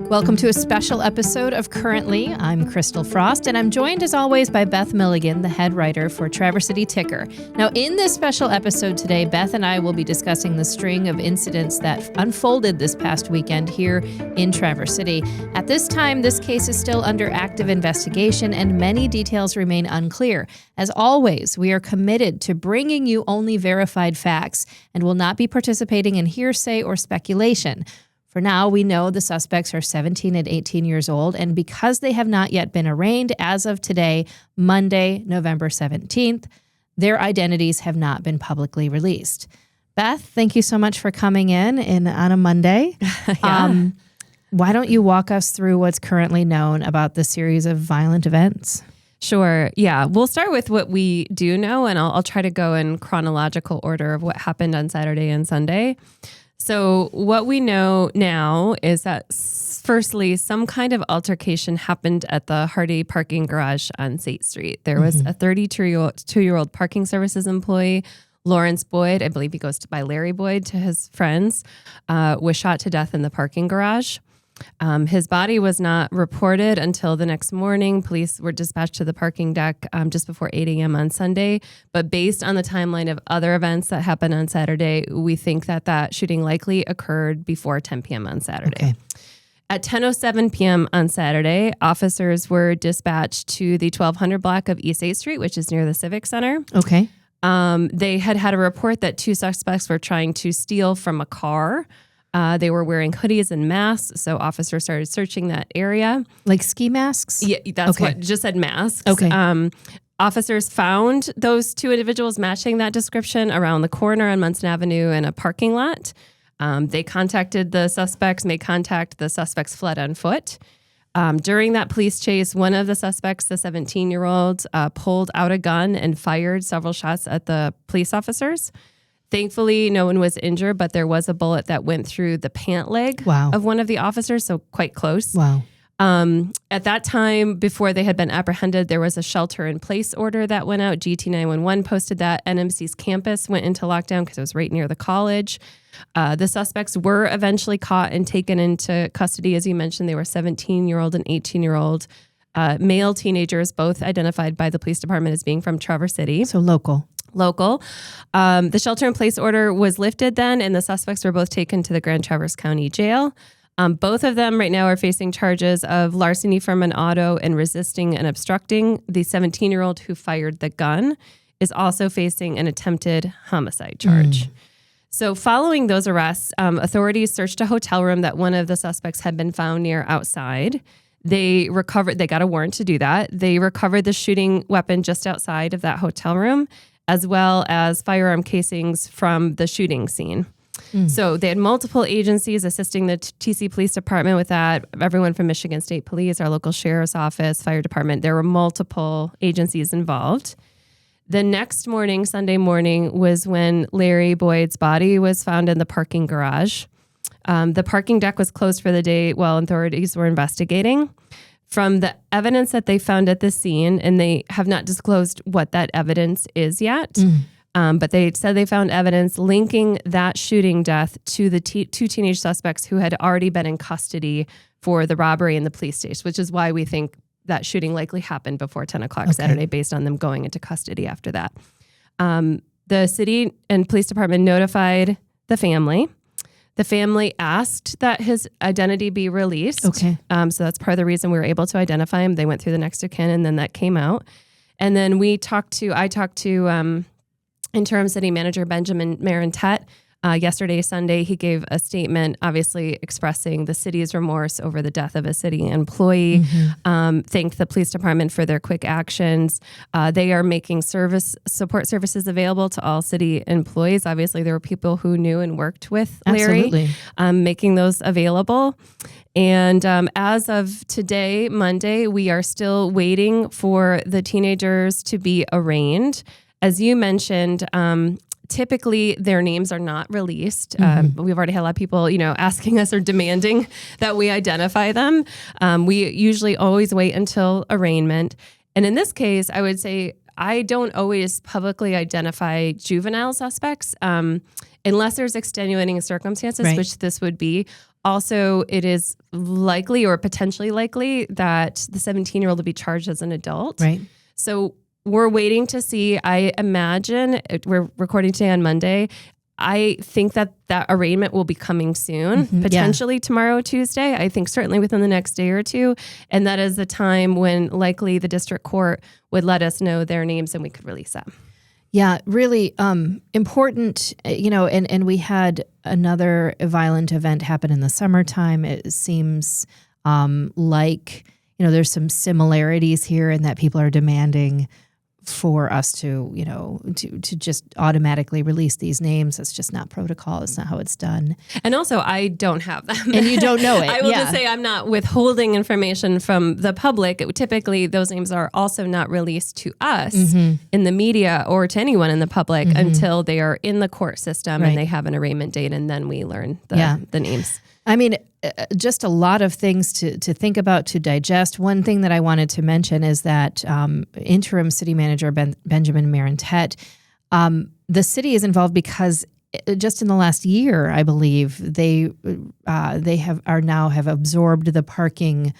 Welcome to a special episode of Currently. I'm Christal Frost, and I'm joined as always by Beth Milligan, the head writer for Traverse City Ticker. Now, in this special episode today, Beth and I will be discussing the string of incidents that unfolded this past weekend here in Traverse City. At this time, this case is still under active investigation, and many details remain unclear. As always, we are committed to bringing you only verified facts and will not be participating in hearsay or speculation. For now, we know the suspects are 17 and 18 years old, and because they have not yet been arraigned as of today, Monday, November 17th, their identities have not been publicly released. Beth, thank you so much for coming in on a Monday. Why don't you walk us through what's currently known about the series of violent events? Sure. Yeah. We'll start with what we do know, and I'll try to go in chronological order of what happened on Saturday and Sunday. So what we know now is that, firstly, some kind of altercation happened at the Hardy parking garage on State Street. There was a 32-year-old parking services employee, Lawrence Boyd, I believe he goes by Larry Boyd to his friends, was shot to death in the parking garage. His body was not reported until the next morning. Police were dispatched to the parking deck just before 8 a.m. on Sunday. But based on the timeline of other events that happened on Saturday, we think that shooting likely occurred before 10 p.m. on Saturday. Okay. At 10:07 p.m. on Saturday, officers were dispatched to the 1200 block of East 8th Street, which is near the Civic Center. Okay. They had a report that two suspects were trying to steal from a car. They were wearing hoodies and masks, so officers started searching that area. Like ski masks? Yeah, that's what just said masks. Okay. Officers found those two individuals matching that description around the corner on Munson Avenue in a parking lot. They contacted the suspects, made contact. The suspects fled on foot. During that police chase, one of the suspects, the 17-year-old, pulled out a gun and fired several shots at the police officers. Thankfully, no one was injured, but there was a bullet that went through the pant leg of one of the officers, so quite close. Wow. At that time, before they had been apprehended, there was a shelter-in-place order that went out. GT 911 posted that. NMC's campus went into lockdown because it was right near the college. The suspects were eventually caught and taken into custody. As you mentioned, they were 17-year-old and 18-year-old male teenagers, both identified by the police department as being from Traverse City. So local. The shelter-in-place order was lifted then, and the suspects were both taken to the Grand Traverse County Jail. Both of them right now are facing charges of larceny from an auto and resisting and obstructing. The 17-year-old who fired the gun is also facing an attempted homicide charge. So following those arrests, authorities searched a hotel room that one of the suspects had been found near outside. They got a warrant to do that. They recovered the shooting weapon just outside of that hotel room, as well as firearm casings from the shooting scene. So they had multiple agencies assisting the TC Police Department with that. Everyone from Michigan State Police, our local sheriff's office, fire department. There were multiple agencies involved. The next morning, Sunday morning, was when Larry Boyd's body was found in the parking garage. The parking deck was closed for the day while authorities were investigating. From the evidence that they found at the scene, and they have not disclosed what that evidence is yet, but they said they found evidence linking that shooting death to the two teenage suspects who had already been in custody for the robbery in the police station, which is why we think that shooting likely happened before 10 o'clock Saturday based on them going into custody after that. The city and police department notified the family. The family asked that his identity be released. Okay. So that's part of the reason we were able to identify him. They went through the next of kin, and then that came out. And then I talked to interim city manager Benjamin Marentet yesterday, Sunday. He gave a statement, obviously expressing the city's remorse over the death of a city employee. Thanked the police department for their quick actions. They are making support services available to all city employees. Obviously, there were people who knew and worked with Larry, making those available. And as of today, Monday, we are still waiting for the teenagers to be arraigned. As you mentioned, typically their names are not released. We've already had a lot of people, asking us or demanding that we identify them. We usually always wait until arraignment. And in this case, I would say I don't always publicly identify juvenile suspects unless there's extenuating circumstances, which this would be. Also, it is likely or potentially likely that the 17-year-old will be charged as an adult. Right. So we're waiting to see. I imagine we're recording today on Monday. I think that arraignment will be coming soon, potentially tomorrow, Tuesday. I think certainly within the next day or two. And that is the time when likely the district court would let us know their names and we could release them. Yeah, really important, and we had another violent event happen in the summertime. It seems like, there's some similarities here in that people are demanding for us to just automatically release these names. It's just not protocol. It's not how it's done. And also, I don't have them. And you don't know it. I will just say I'm not withholding information from the public. Typically, those names are also not released to us in the media or to anyone in the public until they are in the court system and they have an arraignment date, and then we learn the names. I mean, just a lot of things to think about, to digest. One thing that I wanted to mention is that interim city manager Benjamin Marentet, the city is involved because just in the last year, I believe they have absorbed the parking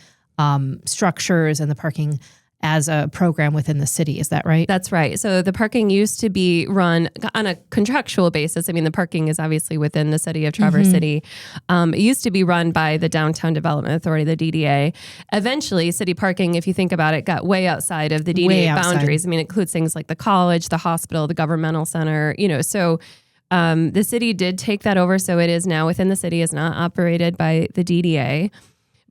structures and the parking as a program within the city. Is that right? That's right. So the parking used to be run on a contractual basis. I mean, the parking is obviously within the city of Traverse City. It used to be run by the Downtown Development Authority, the DDA. Eventually, city parking, if you think about it, got way outside of the DDA boundaries. I mean, it includes things like the college, the hospital, the governmental center, So the city did take that over. So it is now within the city, is not operated by the DDA.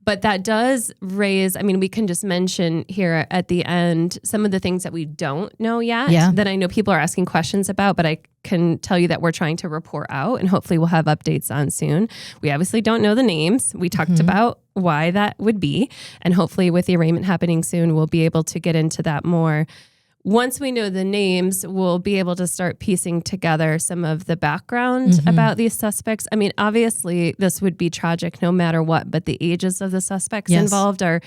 But that does raise, we can just mention here at the end some of the things that we don't know yet that I know people are asking questions about, but I can tell you that we're trying to report out and hopefully we'll have updates on soon. We obviously don't know the names. We talked about why that would be, and hopefully with the arraignment happening soon, we'll be able to get into that more. Once we know the names, we'll be able to start piecing together some of the background about these suspects. Obviously, this would be tragic no matter what, but the ages of the suspects involved are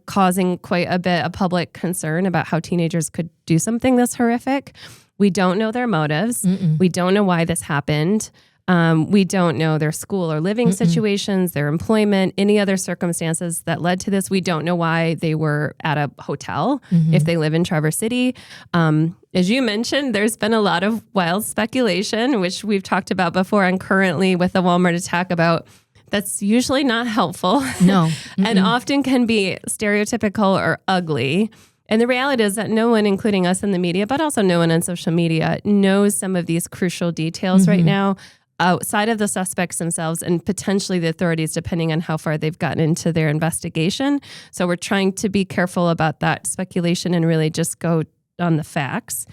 causing quite a bit of public concern about how teenagers could do something this horrific. We don't know their motives. We don't know why this happened. We don't know their school or living situations, their employment, any other circumstances that led to this. We don't know why they were at a hotel if they live in Traverse City. As you mentioned, there's been a lot of wild speculation, which we've talked about before and currently with the Walmart attack about. That's usually not helpful. No. And often can be stereotypical or ugly. And the reality is that no one, including us in the media, but also no one on social media, knows some of these crucial details right now outside of the suspects themselves and potentially the authorities, depending on how far they've gotten into their investigation. So we're trying to be careful about that speculation and really just go on the facts.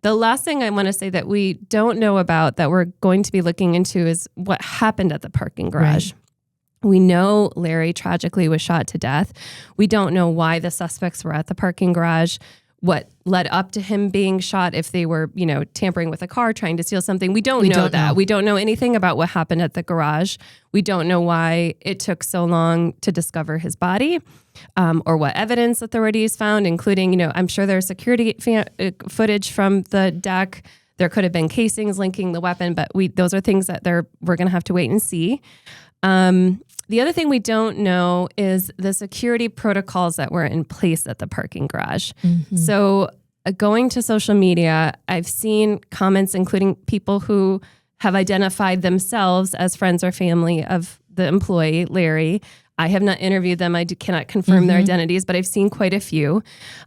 The last thing I want to say that we don't know about that we're going to be looking into is what happened at the parking garage. We know Larry tragically was shot to death. We don't know why the suspects were at the parking garage, what led up to him being shot, if they were, tampering with a car, trying to steal something. We don't know that. We don't know anything about what happened at the garage. We don't know why it took so long to discover his body, or what evidence authorities found, including, I'm sure there's security footage from the deck. There could have been casings linking the weapon, but those are things that we're going to have to wait and see. The other thing we don't know is the security protocols that were in place at the parking garage. So going to social media, I've seen comments, including people who have identified themselves as friends or family of the employee, Larry. I have not interviewed them. I cannot confirm their identities, but I've seen quite a few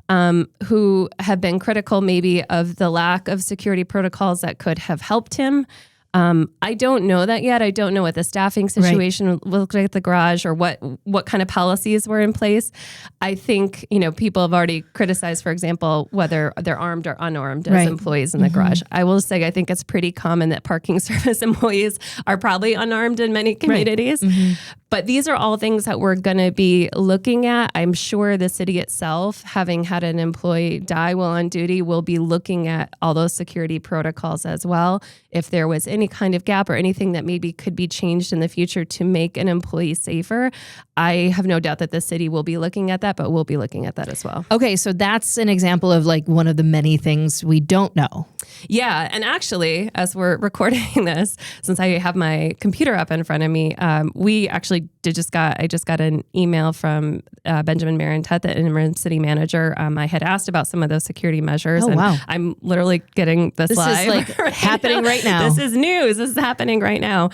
who have been critical maybe of the lack of security protocols that could have helped him. I don't know that yet. I don't know what the staffing situation looked like at the garage or what kind of policies were in place. I think, people have already criticized, for example, whether they're armed or unarmed as employees in the garage. I will say, I think it's pretty common that parking service employees are probably unarmed in many communities. But these are all things that we're going to be looking at. I'm sure the city itself, having had an employee die while on duty, will be looking at all those security protocols as well. If there was any kind of gap or anything that maybe could be changed in the future to make an employee safer, I have no doubt that the city will be looking at that, but we'll be looking at that as well. Okay, so that's an example of one of the many things we don't know. Yeah. And actually, as we're recording this, since I have my computer up in front of me, we actually I just got an email from Benjamin Marentet, the interim city manager. I had asked about some of those security measures. Oh, wow. I'm literally getting this live. This is happening right now. This is news. This is happening right now.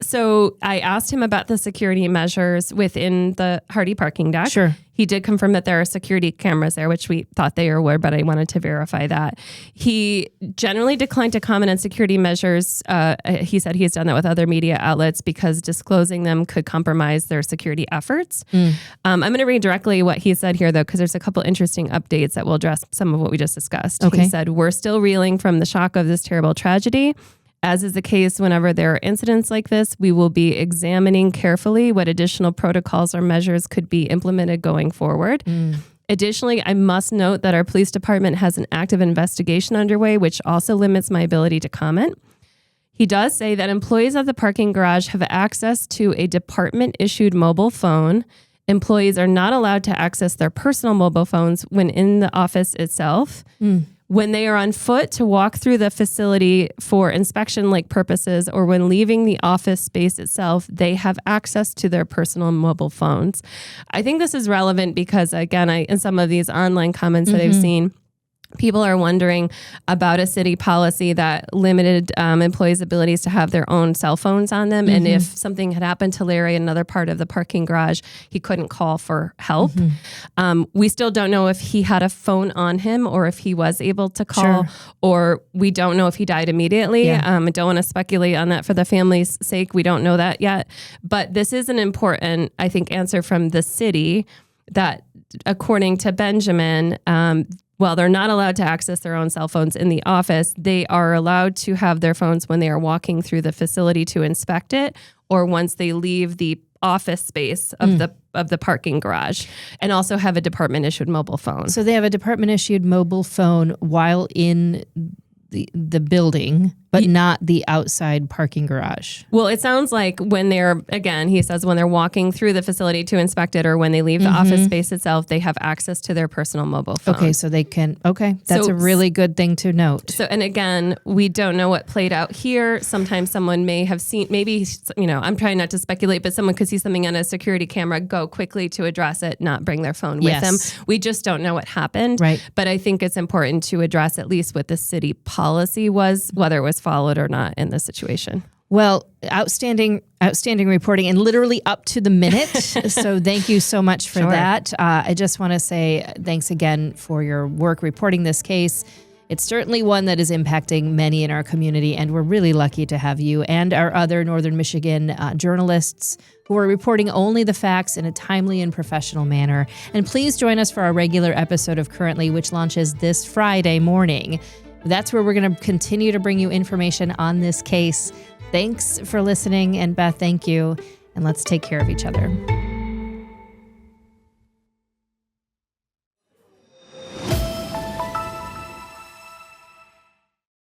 So I asked him about the security measures within the Hardy parking deck. Sure. He did confirm that there are security cameras there, which we thought they were, but I wanted to verify that. He generally declined to comment on security measures. He said he's done that with other media outlets because disclosing them could compromise their security efforts. I'm going to read directly what he said here, though, because there's a couple interesting updates that will address some of what we just discussed. Okay. He said, "We're still reeling from the shock of this terrible tragedy. As is the case whenever there are incidents like this, we will be examining carefully what additional protocols or measures could be implemented going forward. Additionally, I must note that our police department has an active investigation underway, which also limits my ability to comment." He does say that employees of the parking garage have access to a department-issued mobile phone. Employees are not allowed to access their personal mobile phones when in the office itself. When they are on foot to walk through the facility for inspection-like purposes or when leaving the office space itself, they have access to their personal mobile phones. I think this is relevant because, again, in some of these online comments that I've seen, people are wondering about a city policy that limited employees' abilities to have their own cell phones on them. And if something had happened to Larry in another part of the parking garage, he couldn't call for help. We still don't know if he had a phone on him or if he was able to call, or we don't know if he died immediately. I don't want to speculate on that for the family's sake. We don't know that yet. But this is an important, I think, answer from the city that, according to Benjamin, while they're not allowed to access their own cell phones in the office, they are allowed to have their phones when they are walking through the facility to inspect it, or once they leave the office space of the parking garage, and also have a department-issued mobile phone. So they have a department-issued mobile phone while in the building, but not the outside parking garage. Well, it sounds like when they're, again, he says when they're walking through the facility to inspect it or when they leave the office space itself, they have access to their personal mobile phone. Okay, so they can, that's a really good thing to note. So, and again, we don't know what played out here. Sometimes someone may have seen, maybe, I'm trying not to speculate, but someone could see something on a security camera, go quickly to address it, not bring their phone with them. We just don't know what happened. Right. But I think it's important to address at least what the city policy was, whether it was followed or not in this situation. Well, outstanding reporting and literally up to the minute. So thank you so much for that. I just want to say thanks again for your work reporting this case. It's certainly one that is impacting many in our community, and we're really lucky to have you and our other Northern Michigan journalists who are reporting only the facts in a timely and professional manner. And please join us for our regular episode of Currently, which launches this Friday morning. That's where we're going to continue to bring you information on this case. Thanks for listening. And Beth, thank you. And let's take care of each other.